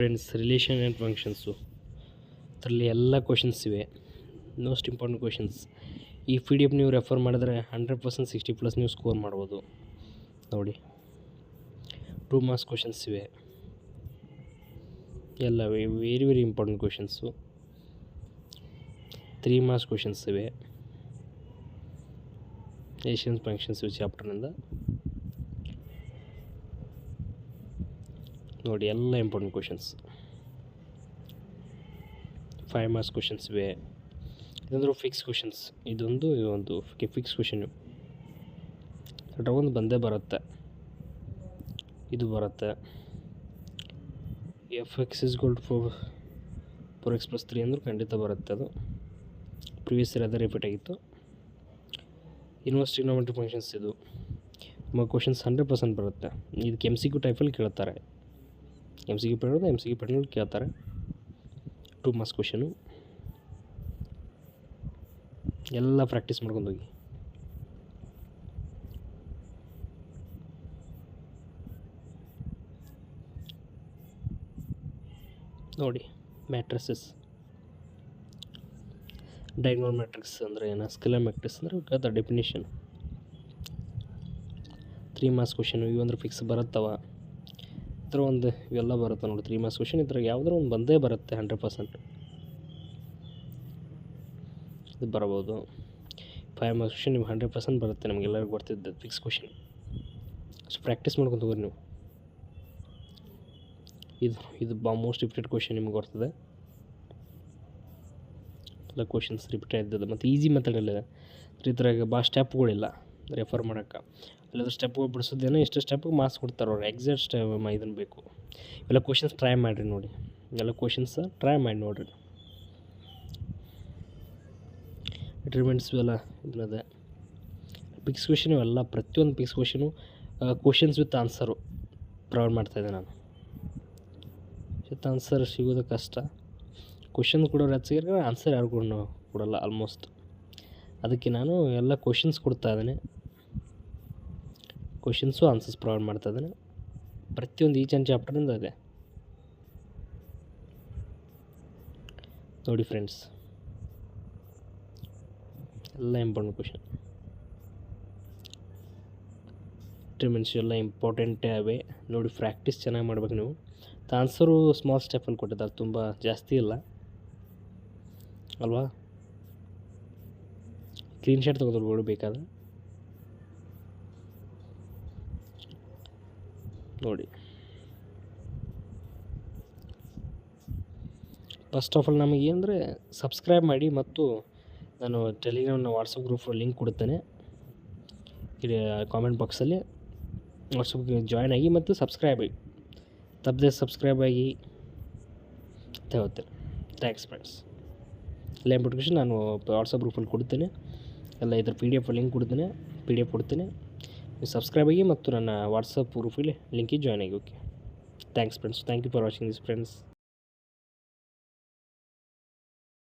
Friends, relation and functions ಅದರಲ್ಲಿ ಎಲ್ಲ questions ಇವೆ. Most important questions. ಈ ಪಿ ಡಿ ಎಫ್ ನೀವು ರೆಫರ್ ಮಾಡಿದ್ರೆ 100% 60+ ನೀವು ಸ್ಕೋರ್ ಮಾಡ್ಬೋದು. ನೋಡಿ, 2 ಮಾರ್ಕ್ಸ್ ಕ್ವಶನ್ಸ್ ಇವೆ. ಎಲ್ಲ very very important questions. 3 marks questions ಇವೆ ಏಷ್ಯನ್ ಫಂಕ್ಷನ್ಸ್ ಚಾಪ್ಟರ್ನಿಂದ. ನೋಡಿ, ಎಲ್ಲ ಇಂಪಾರ್ಟೆಂಟ್ ಕ್ವಶನ್ಸ್. 5 ಮಾರ್ಕ್ಸ್ ಕ್ವಶನ್ಸ್ ಇವೆ. ಇದಂದರೂ ಫಿಕ್ಸ್ ಕ್ವಶನ್ಸ್. ಇದೊಂದು ಫಿಕ್ಸ್ ಕ್ವಶನ್ನು. ಒಂದು ಬಂದೇ ಬರುತ್ತೆ. ಇದು ಬರುತ್ತೆ. Fx = 4x+3 ಅಂದರೂ ಖಂಡಿತ ಬರುತ್ತೆ. ಅದು ಪ್ರಿವಿಯಸ್ ಇಯರ್ ಅದೇ ರಿಪೀಟ್ ಆಗಿತ್ತು. Inverse trigonometry functions. ಇದು ನಮ್ಮ ಕ್ವಶನ್ಸ್ 100% ಬರುತ್ತೆ. ಇದಕ್ಕೆ MCQ ಟೈಪಲ್ಲಿ ಕೇಳ್ತಾರೆ. MCQ ಪೇಪರ್ನಲ್ಲಿ ಕೇಳ್ತಾರೆ. 2 ಮಾರ್ಕ್ಸ್ ಕ್ವಶನು. ಎಲ್ಲ ಪ್ರಾಕ್ಟೀಸ್ ಮಾಡ್ಕೊಂಡು ಹೋಗಿ. ನೋಡಿ, ಮ್ಯಾಟ್ರಿಸಸ್. ಡಯಾಗ್ನಲ್ ಮ್ಯಾಟ್ರಿಕ್ಸ್ ಅಂದರೆ ಏನು? ಸ್ಕೆಲರ್ ಮ್ಯಾಟ್ರಿಕ್ಸ್ ಅಂದರೆ ಅದರ ಡೆಫಿನಿಷನ್. 3 marks question. ಇವಂದ್ರೆ ಫಿಕ್ಸ್ ಬರುತ್ತವ. ಇದ್ರ ಇವೆಲ್ಲ ಬರುತ್ತೆ ನೋಡಿ. 3 ಮಾರ್ಕ್ಸ್ ಕ್ವಶನ್ ಇದ್ರಾಗ ಯಾವುದೋ ಒಂದು ಬಂದೇ ಬರುತ್ತೆ. 100% ಇದು ಬರ್ಬೋದು. 5 ಮಾರ್ಕ್ಸ್ ಕ್ವಶನ್ ನೀವು 100% ಬರುತ್ತೆ. ನಮಗೆಲ್ಲರಿಗೂ ಗೊತ್ತಿದ್ದು ಫಿಕ್ಸ್ ಕ್ವಶನ್. ಅಷ್ಟು ಪ್ರಾಕ್ಟೀಸ್ ಮಾಡ್ಕೊಂಡು ಹೋಗ್ರಿ ನೀವು. ಇದು ಮೋಸ್ಟ್ ರಿಪೀಟೆಡ್ ಕ್ವಶನ್ ನಿಮ್ಗೆ ಬರ್ತದೆ. ಎಲ್ಲ ಕ್ವಶನ್ಸ್ ರಿಪೀಟ್ ಇದ್ದದ್ದು ಮತ್ತು ಈಸಿ ಮೆಥಡಲ್ಲಿದೆ. ಇದ್ರಾಗ ಸ್ಟೆಪ್ಗಳಿಲ್ಲ ರೆಫರ್ ಮಾಡೋಕ್ಕೆ. ಅಲ್ಲಾದ್ರೆ ಸ್ಟೆಪ್ಗಳು ಬಿಡಿಸೋದೇನೋ ಇಷ್ಟು ಸ್ಟೆಪ್ಗೆ ಮಾರ್ಕ್ಸ್ ಕೊಡ್ತಾರೆ ಅವ್ರು. ಎಕ್ಸಾಕ್ಟ್ ಇದನ್ನು ಬೇಕು. ಇವೆಲ್ಲ ಕ್ವಶನ್ಸ್ ಟ್ರೈ ಮಾಡಿರಿ ನೋಡಿ. ಎಲ್ಲ ಕ್ವಶನ್ಸ್ ಟ್ರೈ ಮಾಡಿ ನೋಡಿರಿ. ಡಿಟರ್ಮಿನೆಂಟ್ಸ್ ಇವೆಲ್ಲ ಇದನ್ನದೆ. ಫಿಕ್ಸ್ ಕ್ವಶನ್ ಇವೆಲ್ಲ ಪ್ರತಿಯೊಂದು fix question questions with answer provide ಮಾಡ್ತಾಯಿದ್ದೆ ನಾನು. ವಿತ್ ಆನ್ಸರ್ ಸಿಗೋದು ಕಷ್ಟ. ಕ್ವಶನ್ ಕೊಡೋರು ಹೆಚ್ಚಿಗೆ, ಆನ್ಸರ್ ಯಾರು ಕೊಡಲ್ಲ ಆಲ್ಮೋಸ್ಟ್. ಅದಕ್ಕೆ ನಾನು ಎಲ್ಲ ಕ್ವಶನ್ಸ್ ಕೊಡ್ತಾ ಇದ್ದೇನೆ. ಕ್ವಶನ್ಸು ಆನ್ಸರ್ಸ್ ಪ್ರೊವೈಡ್ ಮಾಡ್ತಾ ಇದ್ದೇನೆ. ಪ್ರತಿಯೊಂದು ಈಚ್ ಆ್ಯಂಡ್ ಚಾಪ್ಟರಿಂದ ಇದೆ ನೋಡಿ ಫ್ರೆಂಡ್ಸ್. ಎಲ್ಲ ಇಂಪಾರ್ಟೆಂಟ್ ಕ್ವಶನ್. ಡಿಟರ್ಮಿನೆಂಟ್ಸ್ ಎಲ್ಲ ಇಂಪಾರ್ಟೆಂಟೇ ಅವೆ ನೋಡಿ. ಪ್ರಾಕ್ಟೀಸ್ ಚೆನ್ನಾಗಿ ಮಾಡ್ಬೇಕು ನೀವು. ಆನ್ಸರು ಸ್ಮಾಲ್ ಸ್ಟೆಪ್ಪಲ್ಲಿ ಕೊಟ್ಟಿದ್ದಾರೆ, ತುಂಬ ಜಾಸ್ತಿ ಇಲ್ಲ ಅಲ್ವಾ. ಸ್ಕ್ರೀನ್ ಶಾಟ್ ತೆಗೆದುಕೊಂಡು ಬೇಕಾದ್ರೆ ನೋಡಿ. ಫಸ್ಟ್ ಆಫ್ ಆಲ್ ನಮಗೆ ಅಂದರೆ ಸಬ್ಸ್ಕ್ರೈಬ್ ಮಾಡಿ, ಮತ್ತು ನಾನು ಟೆಲಿಗ್ರಾಮ್ನ ವಾಟ್ಸಪ್ ಗ್ರೂಪ್ ಲಿಂಕ್ ಕೊಡ್ತೇನೆ. ಇಲ್ಲಿ ಕಾಮೆಂಟ್ ಬಾಕ್ಸಲ್ಲಿ ವಾಟ್ಸಪ್ಗೆ ಜಾಯ್ನ್ ಆಗಿ ಮತ್ತು ಸಬ್ಸ್ಕ್ರೈಬ್ ಆಗಿ, ತಪ್ಪದೆ ಸಬ್ಸ್ಕ್ರೈಬ್ ಆಗಿ ಅಂತ ಹೇಳ್ತೇನೆ. Thanks friends. ಎಲ್ಲ ಇಂಪಾರ್ಟೆಂಟ್ ನಾನು ವಾಟ್ಸಪ್ ಗ್ರೂಪಲ್ಲಿ ಕೊಡ್ತೇನೆ. ಎಲ್ಲ ಇದ್ರ PDF ಲಿಂಕ್ ಕೊಡ್ತೇನೆ. PDF ಕೊಡ್ತೇನೆ. ನೀವು ಸಬ್ಸ್ಕ್ರೈಬ್ ಆಗಿ ಮತ್ತು ನನ್ನ ವಾಟ್ಸಪ್ ಗ್ರೂಪಲ್ಲಿ ಲಿಂಕಿಗೆ ಜಾಯ್ನ್ ಆಗಿ. Okay, thanks friends. Thank you for watching this friends.